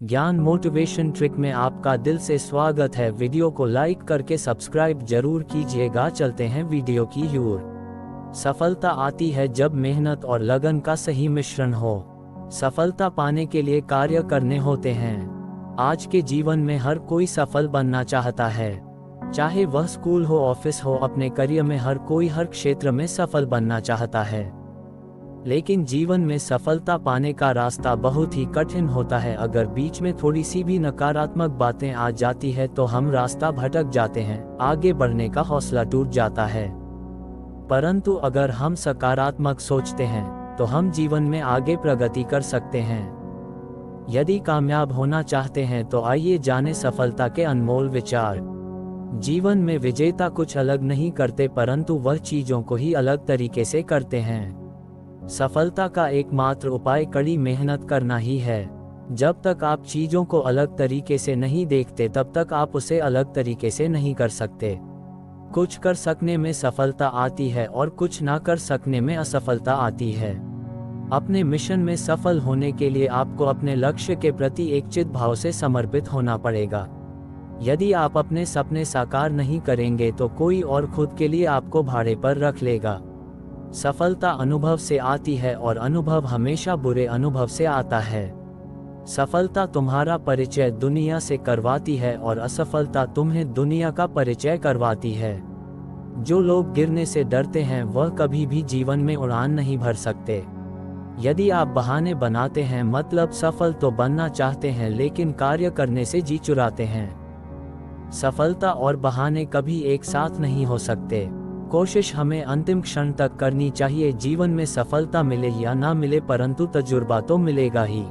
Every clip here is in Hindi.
ज्ञान मोटिवेशन ट्रिक में आपका दिल से स्वागत है। वीडियो को लाइक करके सब्सक्राइब जरूर कीजिएगा। चलते हैं वीडियो की ओर। सफलता आती है जब मेहनत और लगन का सही मिश्रण हो। सफलता पाने के लिए कार्य करने होते हैं। आज के जीवन में हर कोई सफल बनना चाहता है, चाहे वह स्कूल हो, ऑफिस हो, अपने करियर में हर कोई हर क्षेत्र में सफल बनना चाहता है। लेकिन जीवन में सफलता पाने का रास्ता बहुत ही कठिन होता है। अगर बीच में थोड़ी सी भी नकारात्मक बातें आ जाती है तो हम रास्ता भटक जाते हैं, आगे बढ़ने का हौसला टूट जाता है। परंतु अगर हम सकारात्मक सोचते हैं तो हम जीवन में आगे प्रगति कर सकते हैं। यदि कामयाब होना चाहते हैं तो आइए जाने सफलता के अनमोल विचार। जीवन में विजेता कुछ अलग नहीं करते, परंतु वह चीजों को ही अलग तरीके से करते हैं। सफलता का एकमात्र उपाय कड़ी मेहनत करना ही है। जब तक आप चीजों को अलग तरीके से नहीं देखते तब तक आप उसे अलग तरीके से नहीं कर सकते। कुछ कर सकने में सफलता आती है और कुछ ना कर सकने में असफलता आती है। अपने मिशन में सफल होने के लिए आपको अपने लक्ष्य के प्रति एक चित भाव से समर्पित होना पड़ेगा। यदि आप अपने सपने साकार नहीं करेंगे तो कोई और खुद के लिए आपको भाड़े पर रख लेगा। सफलता अनुभव से आती है और अनुभव हमेशा बुरे अनुभव से आता है। सफलता तुम्हारा परिचय दुनिया से करवाती है और असफलता तुम्हें दुनिया का परिचय करवाती है। जो लोग गिरने से डरते हैं वह कभी भी जीवन में उड़ान नहीं भर सकते। यदि आप बहाने बनाते हैं, मतलब सफल तो बनना चाहते हैं लेकिन कार्य करने से जी चुराते हैं। सफलता और बहाने कभी एक साथ नहीं हो सकते। कोशिश हमें अंतिम क्षण तक करनी चाहिए। जीवन में सफलता मिले या ना मिले, परंतु तजुर्बा तो मिलेगा ही।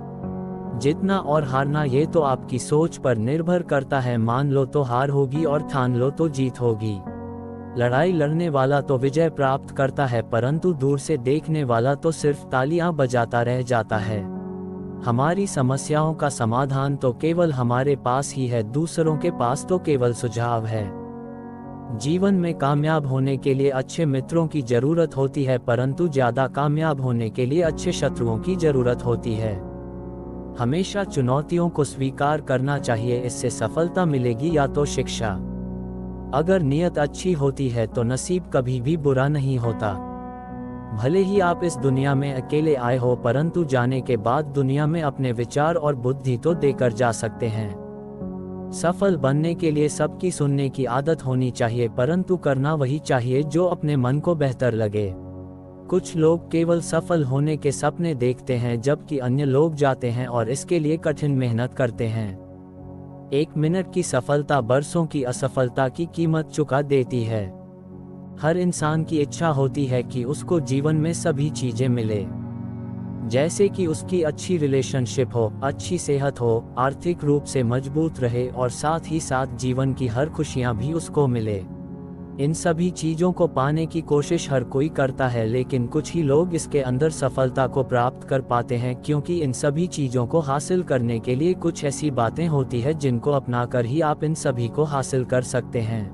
जीतना और हारना ये तो आपकी सोच पर निर्भर करता है। मान लो तो हार होगी और ठान लो तो जीत होगी। लड़ाई लड़ने वाला तो विजय प्राप्त करता है, परंतु दूर से देखने वाला तो सिर्फ तालियां बजाता रह जाता है। हमारी समस्याओं का समाधान तो केवल हमारे पास ही है, दूसरों के पास तो केवल सुझाव है। जीवन में कामयाब होने के लिए अच्छे मित्रों की जरूरत होती है, परंतु ज्यादा कामयाब होने के लिए अच्छे शत्रुओं की जरूरत होती है। हमेशा चुनौतियों को स्वीकार करना चाहिए, इससे सफलता मिलेगी या तो शिक्षा। अगर नियत अच्छी होती है तो नसीब कभी भी बुरा नहीं होता। भले ही आप इस दुनिया में अकेले आए हो, परंतु जाने के बाद दुनिया में अपने विचार और बुद्धि तो देकर जा सकते हैं। सफल बनने के लिए सबकी सुनने की आदत होनी चाहिए, परंतु करना वही चाहिए जो अपने मन को बेहतर लगे। कुछ लोग केवल सफल होने के सपने देखते हैं, जबकि अन्य लोग जाते हैं और इसके लिए कठिन मेहनत करते हैं। 1 मिनट की सफलता बरसों की असफलता की कीमत चुका देती है। हर इंसान की इच्छा होती है कि उसको जीवन में सभी चीजें मिले, जैसे कि उसकी अच्छी रिलेशनशिप हो, अच्छी सेहत हो, आर्थिक रूप से मजबूत रहे और साथ ही साथ जीवन की हर खुशियां भी उसको मिले। इन सभी चीजों को पाने की कोशिश हर कोई करता है, लेकिन कुछ ही लोग इसके अंदर सफलता को प्राप्त कर पाते हैं, क्योंकि इन सभी चीजों को हासिल करने के लिए कुछ ऐसी बातें होती है जिनको अपनाकर ही आप इन सभी को हासिल कर सकते हैं।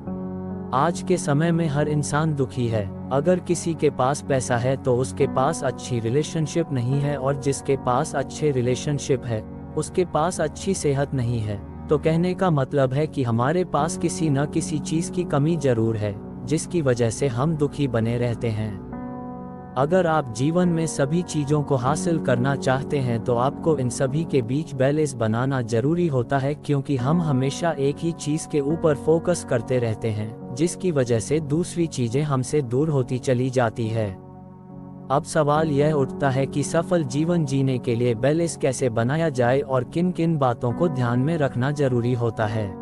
आज के समय में हर इंसान दुखी है। अगर किसी के पास पैसा है तो उसके पास अच्छी रिलेशनशिप नहीं है, और जिसके पास अच्छे रिलेशनशिप है उसके पास अच्छी सेहत नहीं है। तो कहने का मतलब है कि हमारे पास किसी न किसी चीज की कमी जरूर है, जिसकी वजह से हम दुखी बने रहते हैं। अगर आप जीवन में सभी चीजों को हासिल करना चाहते हैं तो आपको इन सभी के बीच बैलेंस बनाना जरूरी होता है, क्योंकि हम हमेशा एक ही चीज के ऊपर फोकस करते रहते हैं, जिसकी वजह से दूसरी चीजें हमसे दूर होती चली जाती है। अब सवाल यह उठता है कि सफल जीवन जीने के लिए बैलेंस कैसे बनाया जाए और किन किन बातों को ध्यान में रखना जरूरी होता है।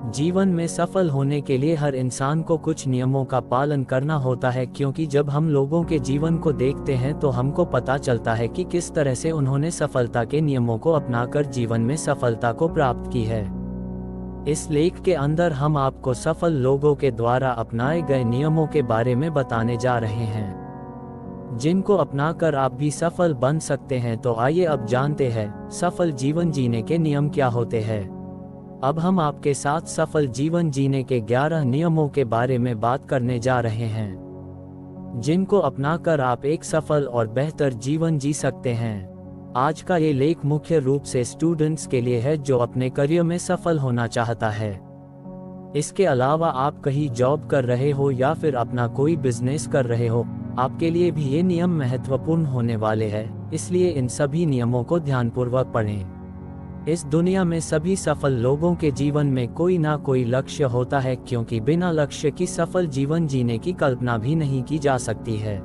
जीवन में सफल होने के लिए हर इंसान को कुछ नियमों का पालन करना होता है, क्योंकि जब हम लोगों के जीवन को देखते हैं तो हमको पता चलता है कि किस तरह से उन्होंने सफलता के नियमों को अपनाकर जीवन में सफलता को प्राप्त की है। इस लेख के अंदर हम आपको सफल लोगों के द्वारा अपनाए गए नियमों के बारे में बताने जा रहे हैं, जिनको अपनाकर आप भी सफल बन सकते हैं। तो आइए अब जानते हैं सफल जीवन जीने के नियम क्या होते हैं। अब हम आपके साथ सफल जीवन जीने के 11 नियमों के बारे में बात करने जा रहे हैं, जिनको अपनाकर आप एक सफल और बेहतर जीवन जी सकते हैं। आज का ये लेख मुख्य रूप से स्टूडेंट्स के लिए है जो अपने करियर में सफल होना चाहता है। इसके अलावा आप कहीं जॉब कर रहे हो या फिर अपना कोई बिजनेस कर रहे हो, आपके लिए भी ये नियम महत्वपूर्ण होने वाले हैं, इसलिए इन सभी नियमों को ध्यानपूर्वक पढ़ें। इस दुनिया में सभी सफल लोगों के जीवन में कोई ना कोई लक्ष्य होता है, क्योंकि बिना लक्ष्य की सफल जीवन जीने की कल्पना भी नहीं की जा सकती है।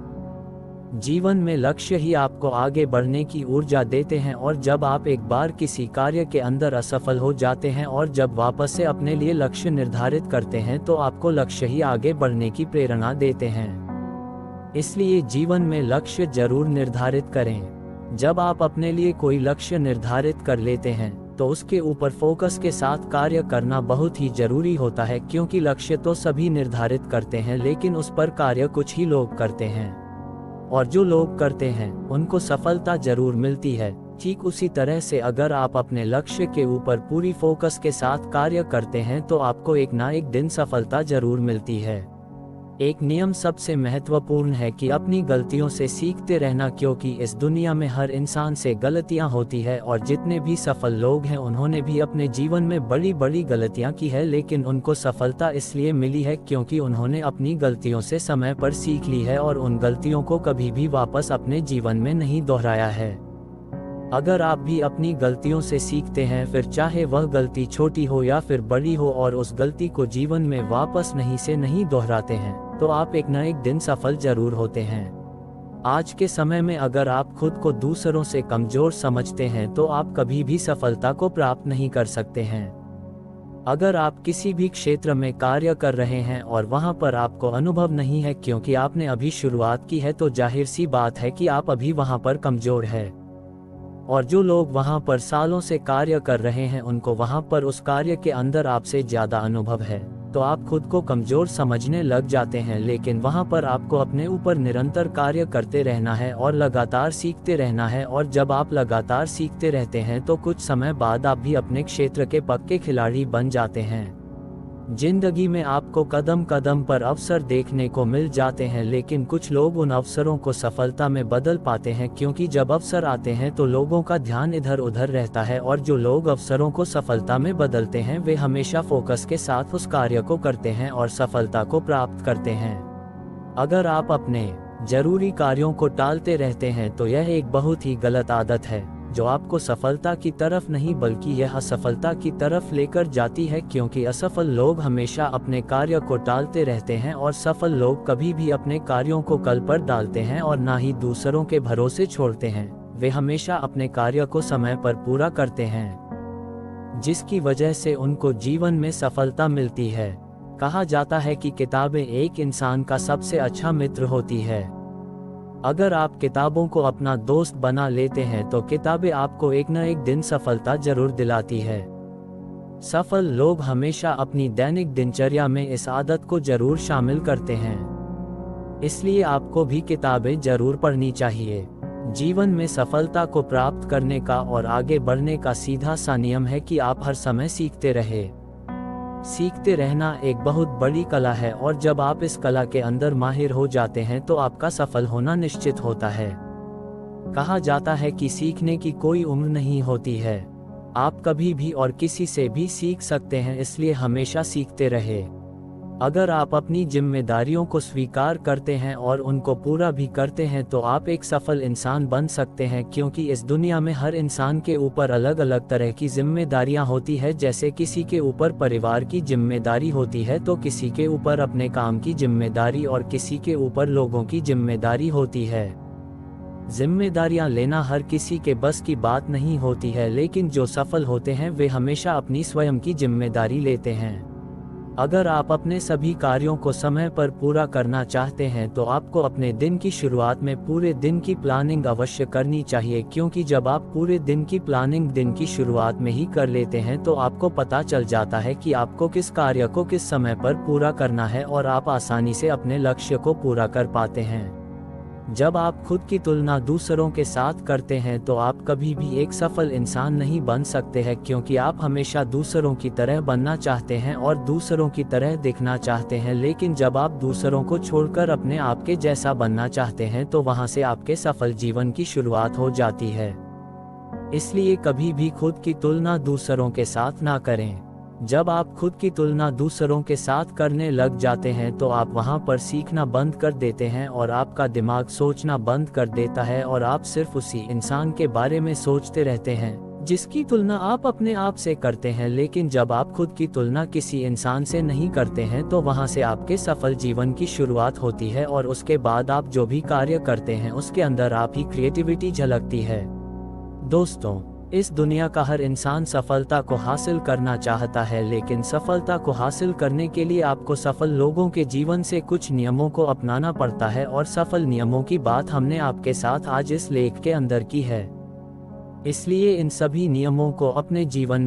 जीवन में लक्ष्य ही आपको आगे बढ़ने की ऊर्जा देते हैं, और जब आप एक बार किसी कार्य के अंदर असफल हो जाते हैं और जब वापस से अपने लिए लक्ष्य निर्धारित करते हैं तो आपको लक्ष्य ही आगे बढ़ने की प्रेरणा देते हैं। इसलिए जीवन में लक्ष्य जरूर निर्धारित करें। जब आप अपने लिए कोई लक्ष्य निर्धारित कर लेते हैं तो उसके ऊपर फोकस के साथ कार्य करना बहुत ही जरूरी होता है, क्योंकि लक्ष्य तो सभी निर्धारित करते हैं लेकिन उस पर कार्य कुछ ही लोग करते हैं, और जो लोग करते हैं उनको सफलता जरूर मिलती है। ठीक उसी तरह से अगर आप अपने लक्ष्य के ऊपर पूरी फोकस के साथ कार्य करते हैं तो आपको एक ना एक दिन सफलता जरूर मिलती है। एक नियम सबसे महत्वपूर्ण है कि अपनी गलतियों से सीखते रहना, क्योंकि इस दुनिया में हर इंसान से गलतियां होती है और जितने भी सफल लोग हैं उन्होंने भी अपने जीवन में बड़ी बड़ी गलतियां की है, लेकिन उनको सफलता इसलिए मिली है क्योंकि उन्होंने अपनी गलतियों से समय पर सीख ली है और उन गलतियों को कभी भी वापस अपने जीवन में नहीं दोहराया है। अगर आप भी अपनी गलतियों से सीखते हैं, फिर चाहे वह गलती छोटी हो या फिर बड़ी हो, और उस गलती को जीवन में वापस नहीं दोहराते हैं, तो आप एक न एक दिन सफल जरूर होते हैं। आज के समय में अगर आप खुद को दूसरों से कमजोर समझते हैं तो आप कभी भी सफलता को प्राप्त नहीं कर सकते हैं। अगर आप किसी भी क्षेत्र में कार्य कर रहे हैं और वहां पर आपको अनुभव नहीं है क्योंकि आपने अभी शुरुआत की है, तो जाहिर सी बात है कि आप अभी वहां पर कमजोर है। और जो लोग वहां पर सालों से कार्य कर रहे हैं उनको वहां पर उस कार्य के अंदर आपसे ज्यादा अनुभव है, तो आप खुद को कमजोर समझने लग जाते हैं। लेकिन वहां पर आपको अपने ऊपर निरंतर कार्य करते रहना है और लगातार सीखते रहना है, और जब आप लगातार सीखते रहते हैं तो कुछ समय बाद आप भी अपने क्षेत्र के पक्के खिलाड़ी बन जाते हैं। जिंदगी में आपको कदम कदम पर अवसर देखने को मिल जाते हैं, लेकिन कुछ लोग उन अवसरों को सफलता में बदल पाते हैं, क्योंकि जब अवसर आते हैं तो लोगों का ध्यान इधर उधर रहता है, और जो लोग अवसरों को सफलता में बदलते हैं वे हमेशा फोकस के साथ उस कार्य को करते हैं और सफलता को प्राप्त करते हैं। अगर आप अपने जरूरी कार्यों को टालते रहते हैं तो यह एक बहुत ही गलत आदत है, जो आपको सफलता की तरफ नहीं बल्कि यह असफलता की तरफ लेकर जाती है, क्योंकि असफल लोग हमेशा अपने कार्य को टालते रहते हैं और सफल लोग कभी भी अपने कार्यों को कल पर डालते हैं और ना ही दूसरों के भरोसे छोड़ते हैं। वे हमेशा अपने कार्य को समय पर पूरा करते हैं, जिसकी वजह से उनको जीवन में सफलता मिलती है। कहा जाता है कि किताबें एक इंसान का सबसे अच्छा मित्र होती है। अगर आप किताबों को अपना दोस्त बना लेते हैं तो किताबें आपको एक न एक दिन सफलता जरूर दिलाती है। सफल लोग हमेशा अपनी दैनिक दिनचर्या में इस आदत को जरूर शामिल करते हैं, इसलिए आपको भी किताबें जरूर पढ़नी चाहिए। जीवन में सफलता को प्राप्त करने का और आगे बढ़ने का सीधा सा नियम है कि आप हर समय सीखते रहे। सीखते रहना एक बहुत बड़ी कला है, और जब आप इस कला के अंदर माहिर हो जाते हैं तो आपका सफल होना निश्चित होता है। कहा जाता है कि सीखने की कोई उम्र नहीं होती है। आप कभी भी और किसी से भी सीख सकते हैं, इसलिए हमेशा सीखते रहे। अगर आप अपनी जिम्मेदारियों को स्वीकार करते हैं और उनको पूरा भी करते हैं तो आप एक सफल इंसान बन सकते हैं, क्योंकि इस दुनिया में हर इंसान के ऊपर अलग अलग तरह की जिम्मेदारियां होती है। जैसे किसी के ऊपर परिवार की जिम्मेदारी होती है, तो किसी के ऊपर अपने काम की जिम्मेदारी और किसी के ऊपर लोगों की जिम्मेदारी होती है। जिम्मेदारियां लेना हर किसी के बस की बात नहीं होती है, लेकिन जो सफल होते हैं वे हमेशा अपनी स्वयं की जिम्मेदारी लेते हैं। अगर आप अपने सभी कार्यों को समय पर पूरा करना चाहते हैं तो आपको अपने दिन की शुरुआत में पूरे दिन की प्लानिंग अवश्य करनी चाहिए, क्योंकि जब आप पूरे दिन की प्लानिंग दिन की शुरुआत में ही कर लेते हैं तो आपको पता चल जाता है कि आपको किस कार्य को किस समय पर पूरा करना है, और आप आसानी से अपने लक्ष्य को पूरा कर पाते हैं। जब आप खुद की तुलना दूसरों के साथ करते हैं तो आप कभी भी एक सफल इंसान नहीं बन सकते हैं, क्योंकि आप हमेशा दूसरों की तरह बनना चाहते हैं और दूसरों की तरह दिखना चाहते हैं। लेकिन जब आप दूसरों को छोड़कर अपने आप के जैसा बनना चाहते हैं तो वहां से आपके सफल जीवन की शुरुआत हो जाती है। इसलिए कभी भी खुद की तुलना दूसरों के साथ ना करें। जब आप खुद की तुलना दूसरों के साथ करने लग जाते हैं तो आप वहां पर सीखना बंद कर देते हैं और आपका दिमाग सोचना बंद कर देता है और आप सिर्फ उसी इंसान के बारे में सोचते रहते हैं जिसकी तुलना आप अपने आप से करते हैं। लेकिन जब आप खुद की तुलना किसी इंसान से नहीं करते हैं तो वहां से आपके सफल जीवन की शुरुआत होती है और उसके बाद आप जो भी कार्य करते हैं उसके अंदर आप ही क्रिएटिविटी झलकती है। दोस्तों, इस दुनिया का हर इंसान सफलता को हासिल करना चाहता है, लेकिन सफलता को हासिल करने के लिए आपको सफल लोगों के जीवन से कुछ नियमों को अपनाना पड़ता है और सफल नियमों की बात हमने आपके साथ आज इस लेख के अंदर की है। इसलिए इन सभी नियमों को अपने जीवन